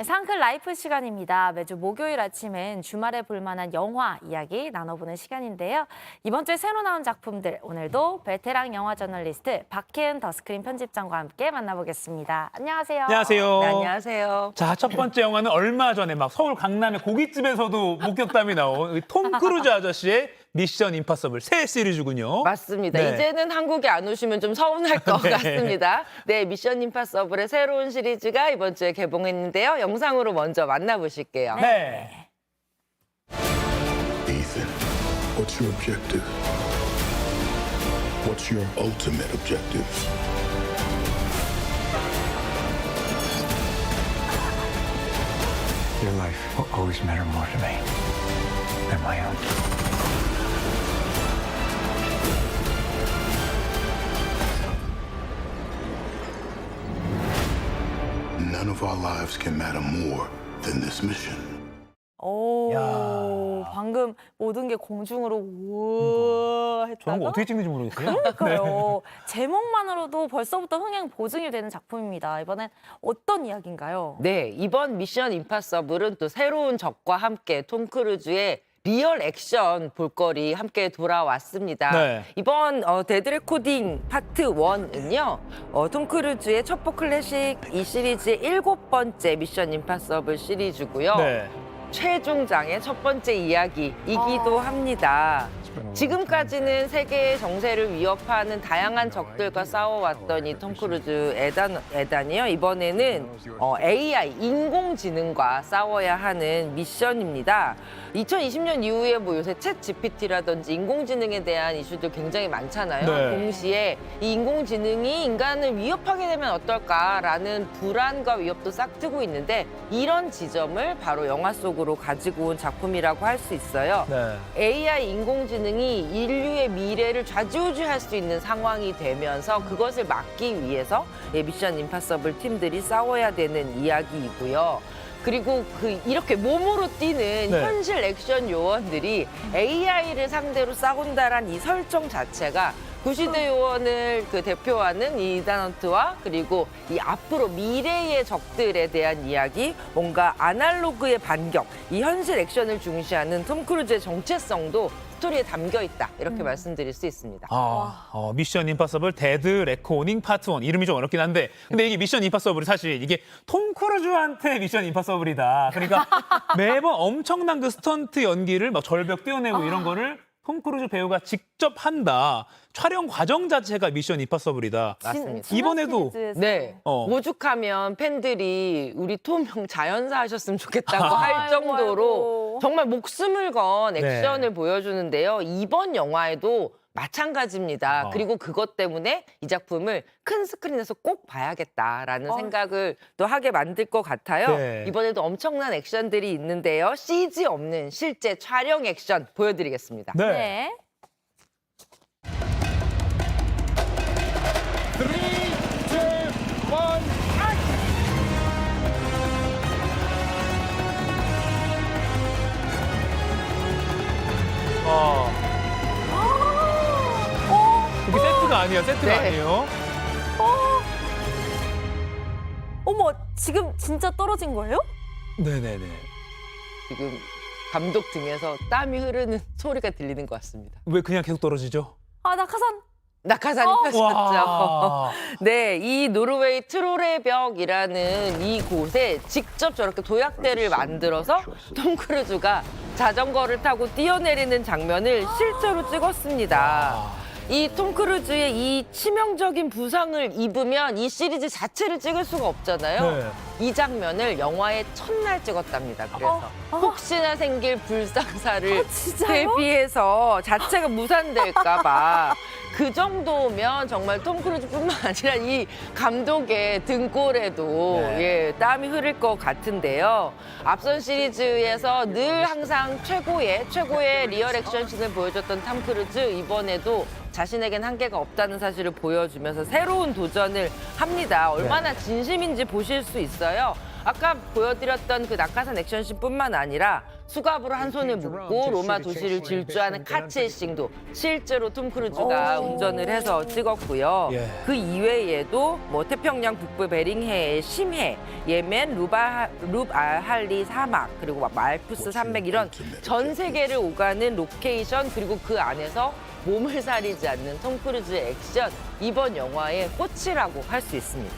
상클 라이프 시간입니다. 매주 목요일 아침엔 주말에 볼만한 영화 이야기 나눠보는 시간인데요. 이번 주에 새로 나온 작품들, 오늘도 베테랑 영화 저널리스트 박혜은 더스크린 편집장과 함께 만나보겠습니다. 안녕하세요. 안녕하세요. 네, 안녕하세요. 자, 첫 번째 영화는 얼마 전에 막 서울 강남의 고깃집에서도 목격담이 나온 톰 크루즈 아저씨의 미션 임파서블 새 시리즈군요. 맞습니다. 네. 이제는 한국에 안 오시면 좀 서운할 것 네. 같습니다. 네, 미션 임파서블의 새로운 시리즈가 이번 주에 개봉했는데요. 영상으로 먼저 만나보실게요. 네. Ethan, what's your objective? What's your ultimate objective? Your life will always matter more to me than my own. None of our lives can matter more than this mission. 오, 야. 방금 모든 게 공중으로 우와 했다가 저런 거 어떻게 찍는지 모르겠어요. 그러니까요. 제목만으로도 벌써부터 흥행 보증이 되는 작품입니다. 이번엔 어떤 이야기인가요? 네, 이번 미션 임파서블은 또 새로운 적과 함께 톰 크루즈의 리얼 액션 볼거리 함께 돌아왔습니다. 네. 이번 데드 레코딩 파트 1은요. 톰 크루즈의 첩보 클래식 이 시리즈의 7번째 미션 임파서블 시리즈고요. 네. 최종장의 첫 번째 이야기이기도 합니다. 지금까지는 세계의 정세를 위협하는 다양한 적들과 싸워왔던 이 톰 크루즈 에단이요. 이번에는 AI, 인공지능과 싸워야 하는 미션입니다. 2020년 이후에 뭐 요새 챗 GPT라든지 인공지능에 대한 이슈들 굉장히 많잖아요. 네. 동시에 이 인공지능이 인간을 위협하게 되면 어떨까라는 불안과 위협도 싹트고 있는데 이런 지점을 바로 영화 속으로 가지고 온 작품이라고 할 수 있어요. 네. AI 인공지능이 인류의 미래를 좌지우지할 수 있는 상황이 되면서 그것을 막기 위해서 미션 임파서블 팀들이 싸워야 되는 이야기이고요. 그리고 이렇게 몸으로 뛰는 네. 현실 액션 요원들이 AI를 상대로 싸운다란 이 설정 자체가 구시대 요원을 대표하는 이 이단 헌트와 그리고 이 앞으로 미래의 적들에 대한 이야기, 뭔가 아날로그의 반격, 이 현실 액션을 중시하는 톰 크루즈의 정체성도 스토리에 담겨 있다 이렇게 말씀드릴 수 있습니다. 미션 임파서블 데드 레코닝 파트 1 이름이 좀 어렵긴 한데 근데 이게 미션 임파서블이 사실 이게 톰 크루즈한테 미션 임파서블이다. 그러니까 매번 엄청난 그 스턴트 연기를 막 절벽 뛰어내고 이런 거를 톰 크루즈 배우가 직접 한다. 촬영 과정 자체가 미션 임파서블이다. 맞습니다. 이번에도 네, 오죽하면 팬들이 우리 톰 형 자연사 하셨으면 좋겠다고 할 정도로 아이고. 정말 목숨을 건 액션을 네. 보여주는데요. 이번 영화에도 마찬가지입니다. 어. 그리고 그것 때문에 이 작품을 큰 스크린에서 꼭 봐야겠다라는 생각을 또 하게 만들 것 같아요. 네. 이번에도 엄청난 액션들이 있는데요. CG 없는 실제 촬영 액션 보여드리겠습니다. 네. 네. 그게 세트가 아니에요. 세트가 네. 아니에요. 어머, 지금 진짜 떨어진 거예요? 네네네. 지금 감독 등에서 땀이 흐르는 소리가 들리는 것 같습니다. 왜 그냥 계속 떨어지죠? 아, 낙하산. 낙하산이 펴졌죠. 와. 네, 이 노르웨이 트롤의 벽이라는 이곳에 직접 저렇게 도약대를 만들어서 톰 크루즈가 자전거를 타고 뛰어내리는 장면을 실제로 찍었습니다. 이 톰 크루즈의 이 치명적인 부상을 입으면 이 시리즈 자체를 찍을 수가 없잖아요. 네. 이 장면을 영화의 첫날 찍었답니다. 그래서 혹시나 생길 불상사를 진짜요? 대비해서 자체가 무산될까 봐 그 정도면 정말 톰 크루즈뿐만 아니라 이 감독의 등골에도 네. 땀이 흐를 것 같은데요. 앞선 시리즈에서 늘 항상 최고의 리얼 액션씬을 보여줬던 톰 크루즈 이번에도 자신에겐 한계가 없다는 사실을 보여주면서 새로운 도전을 합니다. 얼마나 진심인지 보실 수 있어요. 아까 보여드렸던 그 낙하산 액션씬뿐만 아니라 수갑으로 한 손을 묶고 로마 도시를 질주하는 카체이싱도 실제로 톰 크루즈가 운전을 해서 찍었고요. 예. 그 이외에도 뭐 태평양 북부 베링해의 심해, 예멘 룹알할리 사막, 그리고 말푸스 산맥 이런 전 세계를 오가는 로케이션 그리고 그 안에서 몸을 사리지 않는 톰 크루즈의 액션 이번 영화의 꽃이라고 할 수 있습니다.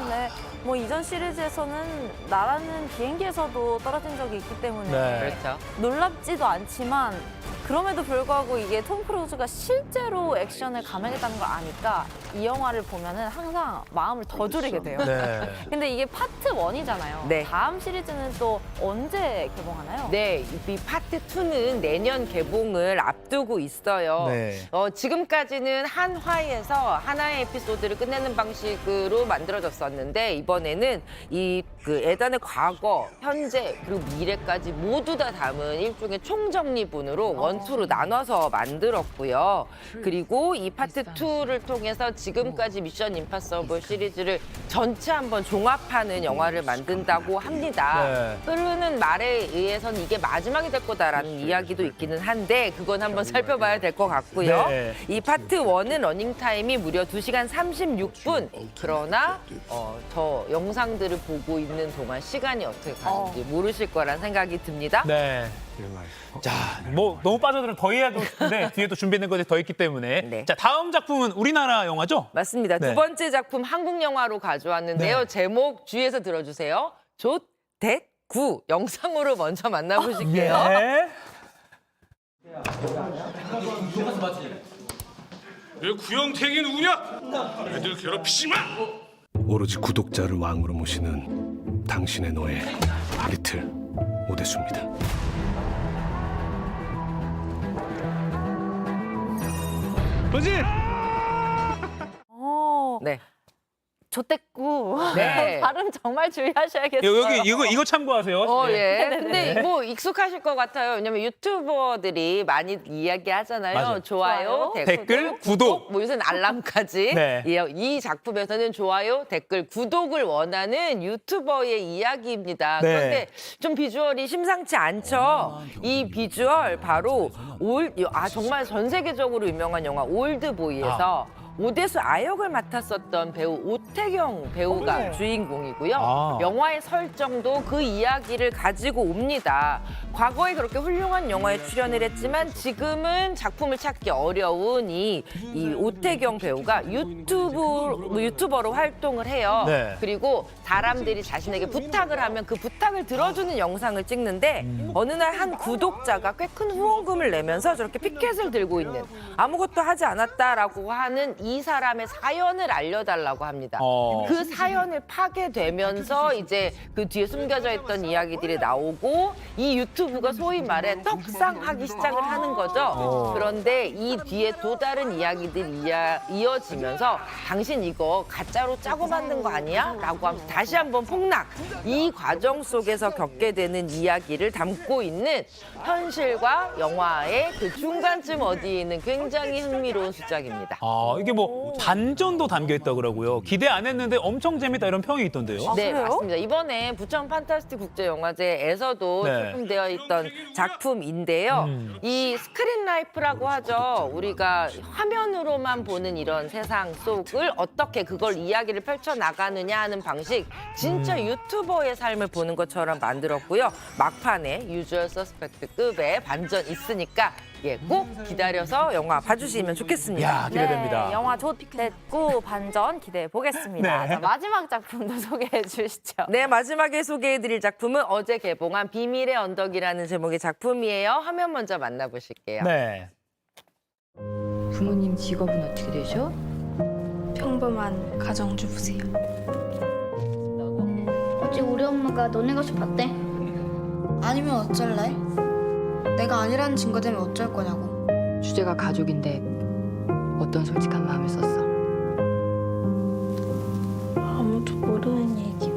네. 뭐 이전 시리즈에서는 날아는 비행기에서도 떨어진 적이 있기 때문에 네. 그렇죠. 놀랍지도 않지만 그럼에도 불구하고 이게 톰 크루즈가 실제로 액션을 감행했다는 걸 아니까 이 영화를 보면은 항상 마음을 더 졸이게 돼요. 네. 근데 이게 파트 1이잖아요. 네. 다음 시리즈는 또 언제 개봉하나요? 네, 이 파트 2는 내년 개봉을 앞두고 있어요. 네. 지금까지는 한 화에서 하나의 에피소드를 끝내는 방식으로 만들어졌었는데 이번에는 그 에단의 과거, 현재 그리고 미래까지 모두 다 담은 일종의 총정리분으로 원투로 나눠서 만들었고요. 그리고 이 파트 2를 통해서 지금까지 미션 임파서블 시리즈를 전체 한번 종합하는 영화를 만든다고 합니다. 네. 흐르는 말에 의해서는 이게 마지막이 될 거다라는 이야기도 있기는 한데 그건 한번 살펴봐야 될 것 같고요. 네. 이 파트 1은 러닝타임이 무려 2시간 36분. 그러나 저 영상들을 보고 있는 동안 시간이 어떻게 가는지 모르실 거란 생각이 듭니다. 네. 자, 뭐 너무 빠져들면 더 해야 되는데 뒤에 또 준비된 것이 더 있기 때문에. 네. 자, 다음 작품은 우리나라 영화죠? 맞습니다. 네. 두 번째 작품 한국 영화로 가져왔는데요. 네. 제목 주의해서 들어주세요. 조댓구 영상으로 먼저 만나보실게요. 예. 내 구형택이 누구냐? 애들 괴롭히지 마! 오로지 구독자를 왕으로 모시는 당신의 노예 리틀 오대수입니다. 네. 조떼꾸. 네. 발음 정말 주의하셔야겠어요. 여기 이거 참고하세요. 예. 네네네. 근데 뭐 익숙하실 것 같아요. 왜냐면 유튜버들이 많이 이야기하잖아요. 맞아요. 좋아요, 댓글, 구독. 뭐 요새는 알람까지. 네. 예, 이 작품에서는 좋아요, 댓글, 구독을 원하는 유튜버의 이야기입니다. 네. 그런데 좀 비주얼이 심상치 않죠. 이 비주얼 바로 정말 전 세계적으로 유명한 영화 올드보이에서 오대수 아역을 맡았었던 배우 오태경 배우가 주인공이고요. 아. 영화의 설정도 그 이야기를 가지고 옵니다. 과거에 그렇게 훌륭한 영화에 출연을 했지만 지금은 작품을 찾기 어려운 이 오태경 배우가 유튜버로 활동을 해요. 네. 그리고 사람들이 자신에게 부탁을 하면 그 부탁을 들어주는 영상을 찍는데 어느 날 한 구독자가 꽤 큰 후원금을 내면서 저렇게 피켓을 들고 있는 아무것도 하지 않았다라고 하는 이 사람의 사연을 알려달라고 합니다. 그 사연을 파게 되면서 이제 그 뒤에 숨겨져 있던 이야기들이 나오고 이 유튜브가 소위 말해 떡상하기 시작을 하는 거죠. 그런데 이 뒤에 또 다른 이야기들이 이어지면서 당신 이거 가짜로 짜고 만든 거 아니야? 라고 하면서 다시 한번 폭락. 이 과정 속에서 겪게 되는 이야기를 담고 있는 현실과 영화의 그 중간쯤 어디에 있는 굉장히 흥미로운 수작입니다. 아, 이게 뭐 반전도 담겨 있다 그러고요. 기대 안 했는데 엄청 재밌다 이런 평이 있던데요. 네, 그래요? 맞습니다. 이번에 부천 판타스틱 국제영화제에서도 네. 출품되어 있던 작품인데요. 이 스크린 라이프라고 하죠. 우리가 화면으로만 보는 이런 세상 속을 어떻게 그걸 이야기를 펼쳐나가느냐 하는 방식, 진짜 유튜버의 삶을 보는 것처럼 만들었고요. 막판에 유주얼 서스펙트급의 반전 있으니까 꼭 기다려서 영화 봐주시면 좋겠습니다. 야, 기대됩니다. 네, 영화 조떼꾸 반전 기대해 보겠습니다. 네. 자, 마지막 작품도 소개해 주시죠. 네, 마지막에 소개해드릴 작품은 어제 개봉한 비밀의 언덕이라는 제목의 작품이에요. 화면 먼저 만나보실게요. 네. 부모님 직업은 어떻게 되죠? 평범한 가정주부세요. 어제 우리 엄마가 너네 가서 봤대. 아니면 어쩔래? 내가 아니라는 증거 되면 어쩔 거냐고. 주제가 가족인데 어떤 솔직한 마음을 썼어? 아무도 모르는 얘기.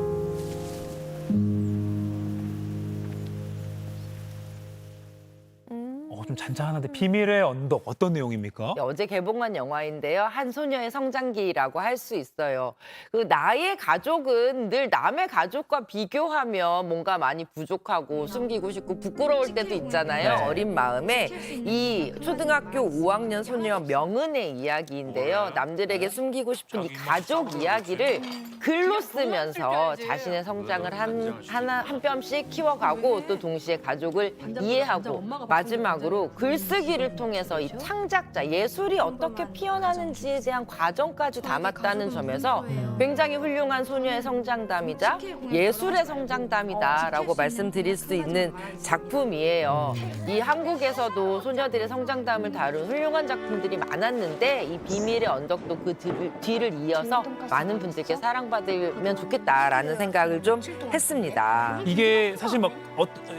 좀 좀 잔잔한데 비밀의 언덕 어떤 내용입니까? 어제 개봉한 영화인데요. 한 소녀의 성장기라고 할 수 있어요. 그 나의 가족은 늘 남의 가족과 비교하면 뭔가 많이 부족하고 숨기고 싶고 부끄러울 때도 있잖아요. 네. 어린 마음에 이 초등학교 5학년 소녀 명은의 이야기인데요. 남들에게 숨기고 싶은 이 가족 이야기를 글로 쓰면서 자신의 성장을 한 뼘씩 키워가고 또 동시에 가족을 이해하고 마지막으로 글쓰기를 통해서 이 창작자, 예술이 어떻게 피어나는지에 대한 과정까지 담았다는 점에서 굉장히 훌륭한 소녀의 성장담이자 예술의 성장담이다라고 말씀드릴 수 있는 작품이에요. 이 한국에서도 소녀들의 성장담을 다룬 훌륭한 작품들이 많았는데 이 비밀의 언덕도 그 뒤를 이어서 많은 분들께 사랑받으면 좋겠다라는 생각을 좀 했습니다. 이게 사실 막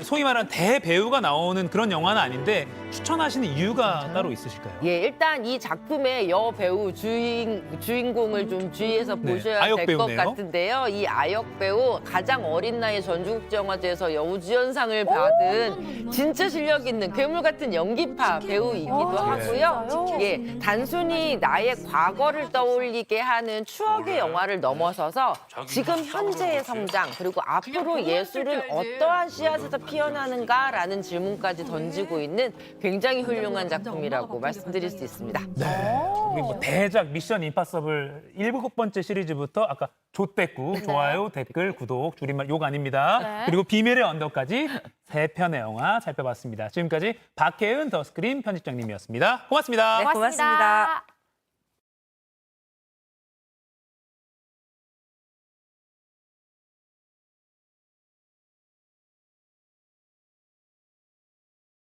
소위 말하는 대배우가 나오는 그런 영화는 아닌데 추천하시는 이유가 따로 있으실까요? 예, 일단 이 작품의 여배우 주인공을 좀 주의해서 네, 보셔야 아역 될 것 배우네요. 같은데요. 이 아역 배우 가장 어린 나이에 전주국제영화제에서 여우주연상을 받은 진짜 실력 있는 괴물 같은 연기파 배우이기도 하고요. 예, 단순히 나의 과거를 떠올리게 하는 추억의 영화를 넘어서서 지금 현재의 성장 그리고 앞으로 예술은 어떠한 씨앗에서 피어나는가라는 질문까지 던지고 있는 굉장히 훌륭한 작품이라고 말씀드릴 수 있습니다. 우리 뭐 대작 미션 임파서블 7번째 시리즈부터 아까 조댓구, 좋아요, 댓글, 구독, 줄임말 욕 아닙니다. 네. 그리고 비밀의 언덕까지 3편의 영화 살펴봤습니다. 지금까지 박혜은 더스크린 편집장님이었습니다. 고맙습니다. 네, 고맙습니다.